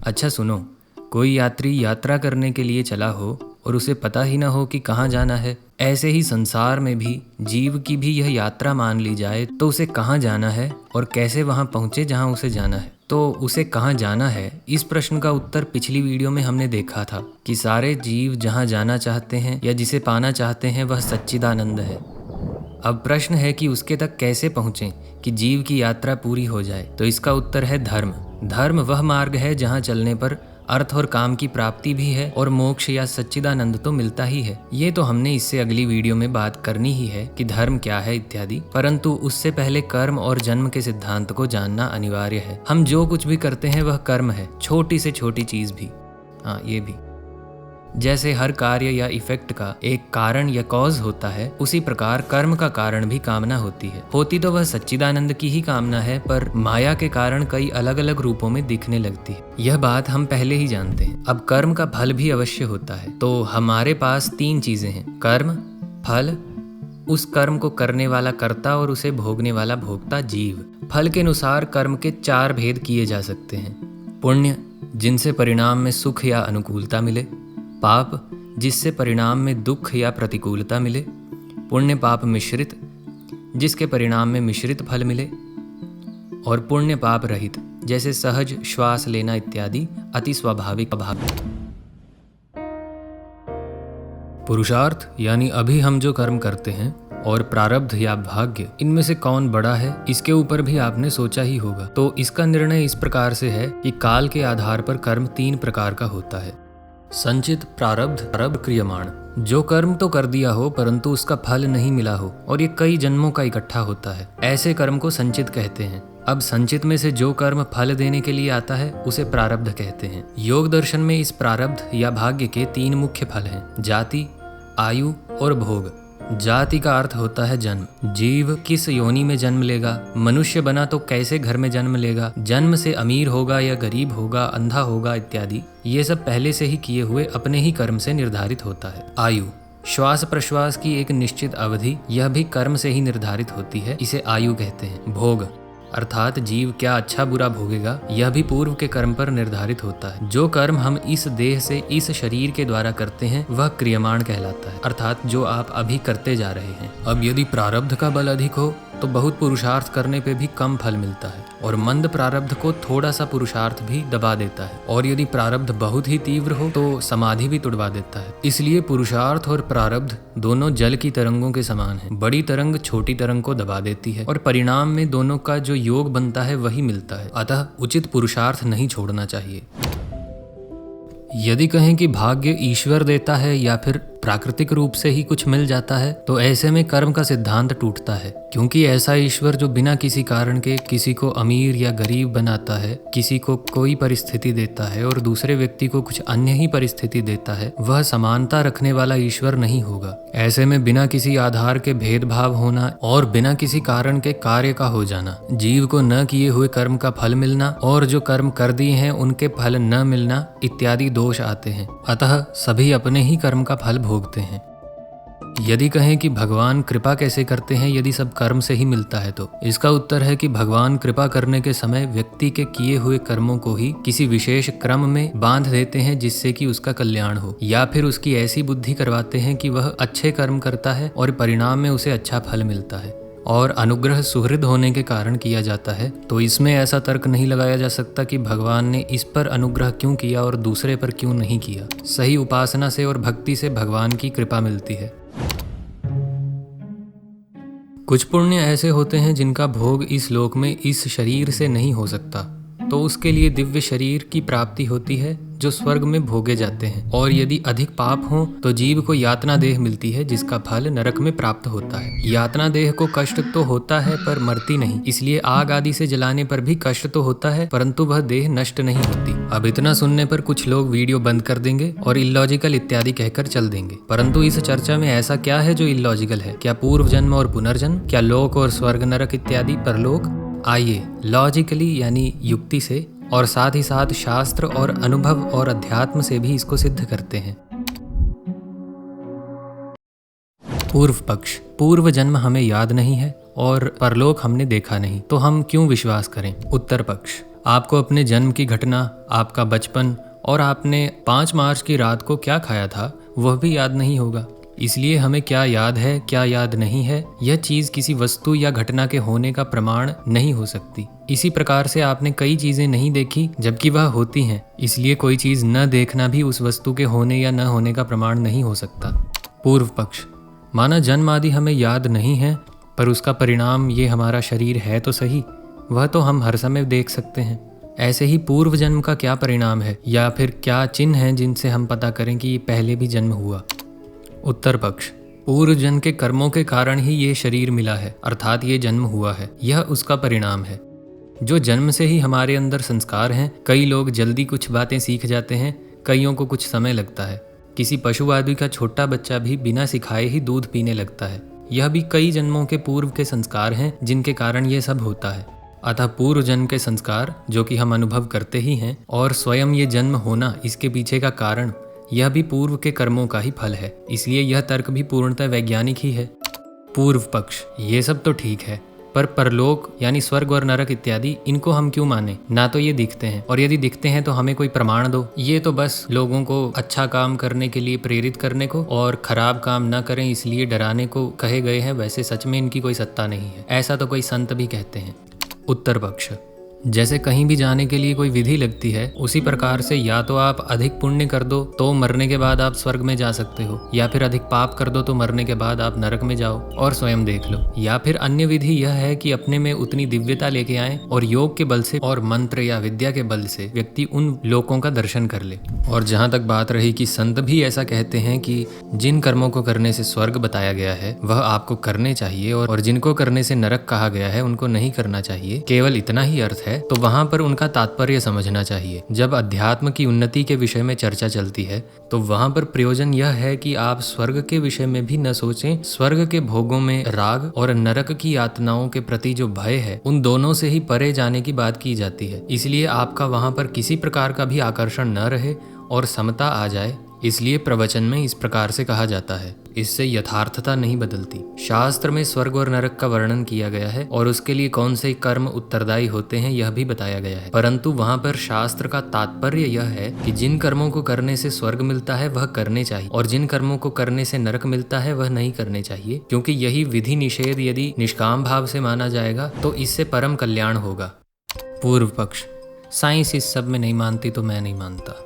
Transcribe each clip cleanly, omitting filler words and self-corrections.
अच्छा सुनो, कोई यात्री यात्रा करने के लिए चला हो और उसे पता ही ना हो कि कहाँ जाना है। ऐसे ही संसार में भी जीव की भी यह यात्रा मान ली जाए तो उसे कहाँ जाना है और कैसे वहाँ पहुँचे जहाँ उसे जाना है। तो उसे कहाँ जाना है, इस प्रश्न का उत्तर पिछली वीडियो में हमने देखा था कि सारे जीव जहाँ जाना चाहते हैं या जिसे पाना चाहते हैं वह सच्चिदानंद है। अब प्रश्न है कि उसके तक कैसे पहुँचें कि जीव की यात्रा पूरी हो जाए। तो इसका उत्तर है धर्म। धर्म वह मार्ग है जहाँ चलने पर अर्थ और काम की प्राप्ति भी है और मोक्ष या सच्चिदानंद तो मिलता ही है। ये तो हमने इससे अगली वीडियो में बात करनी ही है कि धर्म क्या है इत्यादि, परंतु उससे पहले कर्म और जन्म के सिद्धांत को जानना अनिवार्य है। हम जो कुछ भी करते हैं वह कर्म है, छोटी से छोटी चीज भी। हाँ, ये भी। जैसे हर कार्य या इफेक्ट का एक कारण या कॉज होता है, उसी प्रकार कर्म का कारण भी कामना होती है। होती तो वह सच्चिदानंद की ही कामना है, पर माया के कारण कई अलग अलग रूपों में दिखने लगती है। यह बात हम पहले ही जानते हैं। अब कर्म का फल भी अवश्य होता है। तो हमारे पास तीन चीजें हैं, कर्म, फल, उस कर्म को करने वाला कर्ता और उसे भोगने वाला भोक्ता जीव। फल के अनुसार कर्म के चार भेद किए जा सकते हैं। पुण्य, जिनसे परिणाम में सुख या अनुकूलता मिले। पाप, जिससे परिणाम में दुख या प्रतिकूलता मिले। पुण्य पाप मिश्रित, जिसके परिणाम में मिश्रित फल मिले। और पुण्य पाप रहित, जैसे सहज श्वास लेना इत्यादि अति स्वाभाविक अभाव। पुरुषार्थ यानी अभी हम जो कर्म करते हैं और प्रारब्ध या भाग्य, इनमें से कौन बड़ा है, इसके ऊपर भी आपने सोचा ही होगा। तो इसका निर्णय इस प्रकार से है कि काल के आधार पर कर्म तीन प्रकार का होता है। संचित, प्रारब्ध, क्रियमाण। जो कर्म तो कर दिया हो परंतु उसका फल नहीं मिला हो और ये कई जन्मों का इकट्ठा होता है, ऐसे कर्म को संचित कहते हैं। अब संचित में से जो कर्म फल देने के लिए आता है उसे प्रारब्ध कहते हैं। योग दर्शन में इस प्रारब्ध या भाग्य के तीन मुख्य फल हैं, जाति, आयु और भोग। जाति का अर्थ होता है जन्म। जीव किस योनि में जन्म लेगा, मनुष्य बना तो कैसे घर में जन्म लेगा, जन्म से अमीर होगा या गरीब होगा, अंधा होगा इत्यादि, ये सब पहले से ही किए हुए अपने ही कर्म से निर्धारित होता है। आयु, श्वास प्रश्वास की एक निश्चित अवधि, यह भी कर्म से ही निर्धारित होती है, इसे आयु कहते हैं। भोग अर्थात जीव क्या अच्छा बुरा भोगेगा, यह भी पूर्व के कर्म पर निर्धारित होता है। जो कर्म हम इस देह से, इस शरीर के द्वारा करते हैं वह क्रियमाण कहलाता है, अर्थात जो आप अभी करते जा रहे हैं। अब यदि प्रारब्ध का बल अधिक हो तो बहुत पुरुषार्थ करने पे भी कम फल मिलता है और मंद प्रारब्ध को थोड़ा सा पुरुषार्थ भी दबा देता है, और यदि प्रारब्ध बहुत ही तीव्र हो तो समाधि भी तुड़वा देता है। इसलिए पुरुषार्थ और प्रारब्ध दोनों जल की तरंगों के समान हैं। बड़ी तरंग छोटी तरंग को दबा देती है और परिणाम में दोनों का जो योग बनता है वही मिलता है। अतः उचित पुरुषार्थ नहीं छोड़ना चाहिए। यदि कहें कि भाग्य ईश्वर देता है या फिर प्राकृतिक रूप से ही कुछ मिल जाता है, तो ऐसे में कर्म का सिद्धांत टूटता है, क्योंकि ऐसा ईश्वर जो बिना किसी कारण के किसी को अमीर या गरीब बनाता है, किसी को कोई परिस्थिति देता है और दूसरे व्यक्ति को कुछ अन्य ही परिस्थिति देता है, वह समानता रखने वाला ईश्वर नहीं होगा। ऐसे में बिना किसी आधार के भेदभाव होना और बिना किसी कारण के कार्य का हो जाना, जीव को न किए हुए कर्म का फल मिलना और जो कर्म कर दिए हैं उनके फल न मिलना इत्यादि दोष आते हैं। अतः सभी अपने ही कर्म का फल भोगते हैं। यदि कहें कि भगवान कृपा कैसे करते हैं यदि सब कर्म से ही मिलता है, तो इसका उत्तर है कि भगवान कृपा करने के समय व्यक्ति के किए हुए कर्मों को ही किसी विशेष क्रम में बांध देते हैं जिससे कि उसका कल्याण हो, या फिर उसकी ऐसी बुद्धि करवाते हैं कि वह अच्छे कर्म करता है और परिणाम में उसे अच्छा फल मिलता है। और अनुग्रह सुहृद होने के कारण किया जाता है, तो इसमें ऐसा तर्क नहीं लगाया जा सकता कि भगवान ने इस पर अनुग्रह क्यों किया और दूसरे पर क्यों नहीं किया। सही उपासना से और भक्ति से भगवान की कृपा मिलती है। कुछ पुण्य ऐसे होते हैं जिनका भोग इस लोक में इस शरीर से नहीं हो सकता, तो उसके लिए दिव्य शरीर की प्राप्ति होती है जो स्वर्ग में भोगे जाते हैं। और यदि अधिक पाप हो तो जीव को यातना देह मिलती है जिसका फल नरक में प्राप्त होता है। यातना देह को कष्ट तो होता है पर मरती नहीं, इसलिए आग आदि से जलाने पर भी कष्ट तो होता है परंतु वह देह नष्ट नहीं होती। अब इतना सुनने पर कुछ लोग वीडियो बंद कर देंगे और इलॉजिकल इत्यादि कहकर चल देंगे, परंतु इस चर्चा में ऐसा क्या है जो इलॉजिकल है? क्या पूर्व जन्म और पुनर्जन्म? क्या लोक और स्वर्ग नरक इत्यादि परलोक? आइए लॉजिकली यानी युक्ति से और साथ ही साथ शास्त्र और अनुभव और अध्यात्म से भी इसको सिद्ध करते हैं। पूर्व पक्ष, पूर्व जन्म हमें याद नहीं है और परलोक हमने देखा नहीं, तो हम क्यों विश्वास करें? उत्तर पक्ष, आपको अपने जन्म की घटना, आपका बचपन और आपने 5 मार्च की रात को क्या खाया था वह भी याद नहीं होगा। इसलिए हमें क्या याद है क्या याद नहीं है, यह चीज़ किसी वस्तु या घटना के होने का प्रमाण नहीं हो सकती। इसी प्रकार से आपने कई चीज़ें नहीं देखी जबकि वह होती हैं, इसलिए कोई चीज़ न देखना भी उस वस्तु के होने या न होने का प्रमाण नहीं हो सकता। पूर्व पक्ष, माना जन्म आदि हमें याद नहीं है, पर उसका परिणाम ये हमारा शरीर है तो सही, वह तो हम हर समय देख सकते हैं। ऐसे ही पूर्व जन्म का क्या परिणाम है या फिर क्या चिन्ह हैं जिनसे हम पता करें कि ये पहले भी जन्म हुआ। उत्तर पक्ष, पूर्व जन्म के कर्मों के कारण ही ये शरीर मिला है, अर्थात ये जन्म हुआ है, यह उसका परिणाम है। जो जन्म से ही हमारे अंदर संस्कार हैं, कई लोग जल्दी कुछ बातें सीख जाते हैं, कईयों को कुछ समय लगता है। किसी पशु आदि का छोटा बच्चा भी बिना सिखाए ही दूध पीने लगता है। यह भी कई जन्मों के पूर्व के संस्कार हैं जिनके कारण ये सब होता है। अतः पूर्व जन्म के संस्कार जो कि हम अनुभव करते ही हैं और स्वयं ये जन्म होना इसके पीछे का कारण, यह भी पूर्व के कर्मों का ही फल है। इसलिए यह तर्क भी पूर्णतः वैज्ञानिक ही है। पूर्व पक्ष, ये सब तो ठीक है, पर परलोक यानी स्वर्ग और नरक इत्यादि इनको हम क्यों माने? ना तो ये दिखते हैं, और यदि दिखते हैं तो हमें कोई प्रमाण दो। ये तो बस लोगों को अच्छा काम करने के लिए प्रेरित करने को और खराब काम न करें इसलिए डराने को कहे गए हैं। वैसे सच में इनकी कोई सत्ता नहीं है, ऐसा तो कोई संत भी कहते हैं। उत्तर पक्ष, जैसे कहीं भी जाने के लिए कोई विधि लगती है, उसी प्रकार से या तो आप अधिक पुण्य कर दो तो मरने के बाद आप स्वर्ग में जा सकते हो, या फिर अधिक पाप कर दो तो मरने के बाद आप नरक में जाओ और स्वयं देख लो। या फिर अन्य विधि यह है कि अपने में उतनी दिव्यता लेके आए और योग के बल से और मंत्र या विद्या के बल से व्यक्ति उन लोकों का दर्शन कर ले। और जहाँ तक बात रही कि संत भी ऐसा कहते हैं कि जिन कर्मों को करने से स्वर्ग बताया गया है वह आपको करने चाहिए, और जिनको करने से नरक कहा गया है उनको नहीं करना चाहिए, केवल इतना ही अर्थ है, तो वहां पर उनका तात्पर्य समझना चाहिए। जब अध्यात्म की उन्नति के विषय में चर्चा चलती है तो वहां पर प्रयोजन यह है कि आप स्वर्ग के विषय में भी न सोचें। स्वर्ग के भोगों में राग और नरक की यातनाओं के प्रति जो भय है, उन दोनों से ही परे जाने की बात की जाती है। इसलिए आपका वहां पर किसी प्रकार का भी आकर्षण न रहे और समता आ जाए, इसलिए प्रवचन में इस प्रकार से कहा जाता है। इससे यथार्थता नहीं बदलती। शास्त्र में स्वर्ग और नरक का वर्णन किया गया है और उसके लिए कौन से कर्म उत्तरदायी होते हैं यह भी बताया गया है, परंतु वहाँ पर शास्त्र का तात्पर्य यह है कि जिन कर्मों को करने से स्वर्ग मिलता है वह करने चाहिए, और जिन कर्मों को करने से नरक मिलता है वह नहीं करने चाहिए, क्योंकि यही विधि निषेध यदि निष्काम भाव से माना जाएगा तो इससे परम कल्याण होगा। पूर्व पक्ष, साइंस इस सब में नहीं मानती तो मैं नहीं मानता।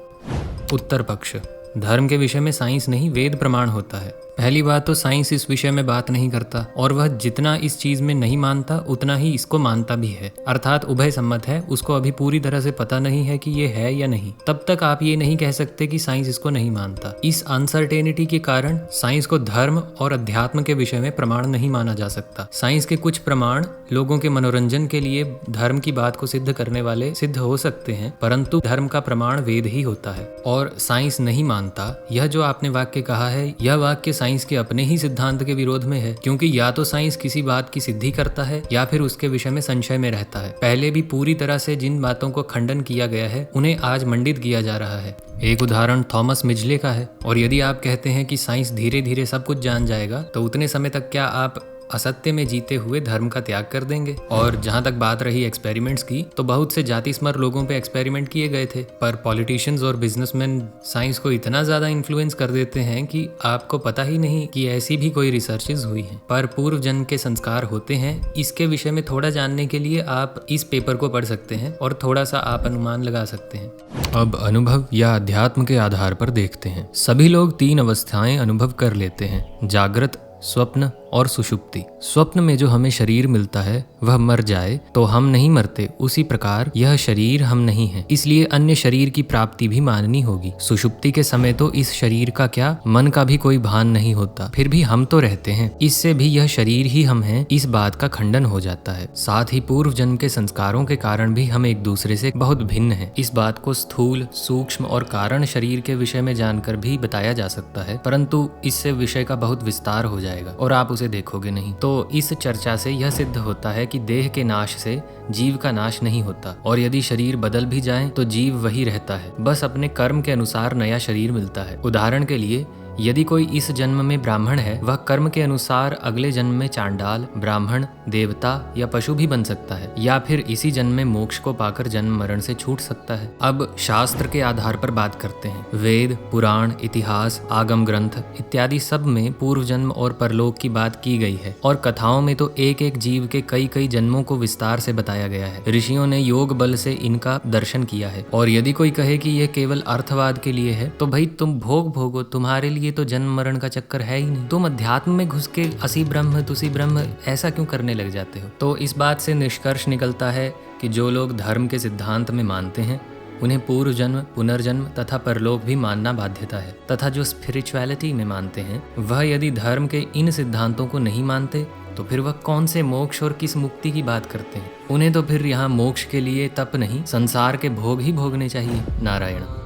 उत्तर पक्ष, धर्म के विषय में साइंस नहीं वेद प्रमाण होता है। पहली बात तो साइंस इस विषय में बात नहीं करता, और वह जितना इस चीज में नहीं मानता उतना ही इसको मानता भी है, अर्थात उभय सम्मत है। उसको अभी पूरी तरह से पता नहीं है कि ये है या नहीं, तब तक आप ये नहीं कह सकते कि साइंस इसको नहीं मानता। इस अनसर्टेनिटी के कारण साइंस को धर्म और अध्यात्म के विषय में प्रमाण नहीं माना जा सकता। साइंस के कुछ प्रमाण लोगों के मनोरंजन के लिए धर्म की बात को सिद्ध करने वाले सिद्ध हो सकते हैं, परंतु धर्म का प्रमाण वेद ही होता है, और साइंस नहीं मानता। यह जो आपने वाक्य कहा है, यह वाक्य साइंस के अपने ही सिद्धांत के विरोध में है, क्योंकि या तो साइंस किसी बात की सिद्धि करता है या फिर उसके विषय में संशय में रहता है। पहले भी पूरी तरह से जिन बातों को खंडन किया गया है उन्हें आज मंडित किया जा रहा है। एक उदाहरण थॉमस मिजले का है, और यदि आप कहते हैं कि साइंस धीरे धीरे सब कुछ जान जाएगा तो उतने समय तक क्या आप असत्य में जीते हुए धर्म का त्याग कर देंगे? और जहां तक बात रही एक्सपेरिमेंट्स की, तो बहुत से जाति स्मर लोगों पे एक्सपेरिमेंट किए गए थे, पर पॉलिटिशियंस और बिजनेसमैन साइंस को इतना ज्यादा इन्फ्लुएंस कर देते हैं कि आपको पता ही नहीं कि ऐसी भी कोई रिसर्चेज हुई हैं। पर पूर्व जन्म के संस्कार होते हैं, इसके विषय में थोड़ा जानने के लिए आप इस पेपर को पढ़ सकते हैं और थोड़ा सा आप अनुमान लगा सकते हैं। अब अनुभव या अध्यात्म के आधार पर देखते हैं। सभी लोग 3 अवस्थाएं अनुभव कर लेते हैं, जागृत, स्वप्न और सुषुप्ति। स्वप्न में जो हमें शरीर मिलता है वह मर जाए तो हम नहीं मरते, उसी प्रकार यह शरीर हम नहीं है, इसलिए अन्य शरीर की प्राप्ति भी माननी होगी। सुषुप्ति के समय तो इस शरीर का क्या, मन का भी कोई भान नहीं होता, फिर भी हम तो रहते हैं, इससे भी यह शरीर ही हम हैं, इस बात का खंडन हो जाता है। साथ ही पूर्व जन्म के संस्कारों के कारण भी हम एक दूसरे से बहुत भिन्न हैं। इस बात को स्थूल, सूक्ष्म और कारण शरीर के विषय में जानकर भी बताया जा सकता है, परंतु इससे विषय का बहुत विस्तार हो जाएगा और आप उसे देखोगे नहीं। तो इस चर्चा से यह सिद्ध होता है कि देह के नाश से जीव का नाश नहीं होता, और यदि शरीर बदल भी जाए तो जीव वही रहता है, बस अपने कर्म के अनुसार नया शरीर मिलता है। उदाहरण के लिए यदि कोई इस जन्म में ब्राह्मण है, वह कर्म के अनुसार अगले जन्म में चांडाल, ब्राह्मण, देवता या पशु भी बन सकता है, या फिर इसी जन्म में मोक्ष को पाकर जन्म मरण से छूट सकता है। अब शास्त्र के आधार पर बात करते हैं। वेद, पुराण, इतिहास, आगम ग्रंथ इत्यादि सब में पूर्व जन्म और परलोक की बात की गई है, और कथाओं में तो एक एक जीव के कई कई जन्मों को विस्तार से बताया गया है। ऋषियों ने योग बल से इनका दर्शन किया है। और यदि कोई कहे कि यह केवल अर्थवाद के लिए है, तो भाई तुम भोग भोगो, तुम्हारे लिए तो जन्म मरण का चक्कर है ही नहीं। तुम अध्यात्म में घुस के असी ब्रह्म तुसी ब्रह्म ऐसा क्यों करने लग जाते हो? तो इस बात से निष्कर्ष निकलता है कि जो लोग धर्म के सिद्धांत में मानते हैं, उन्हें पूर्व जन्म, पुनर्जन्म तथा परलोक भी मानना बाध्यता है, तथा जो स्पिरिचुअलिटी में मानते हैं, वह यदि धर्म के इन सिद्धांतों को नहीं मानते, तो फिर वह कौन से मोक्ष और किस मुक्ति की बात करते हैं? उन्हें तो फिर यहाँ मोक्ष के लिए तप नहीं, संसार के भोग ही भोगने चाहिए। नारायण।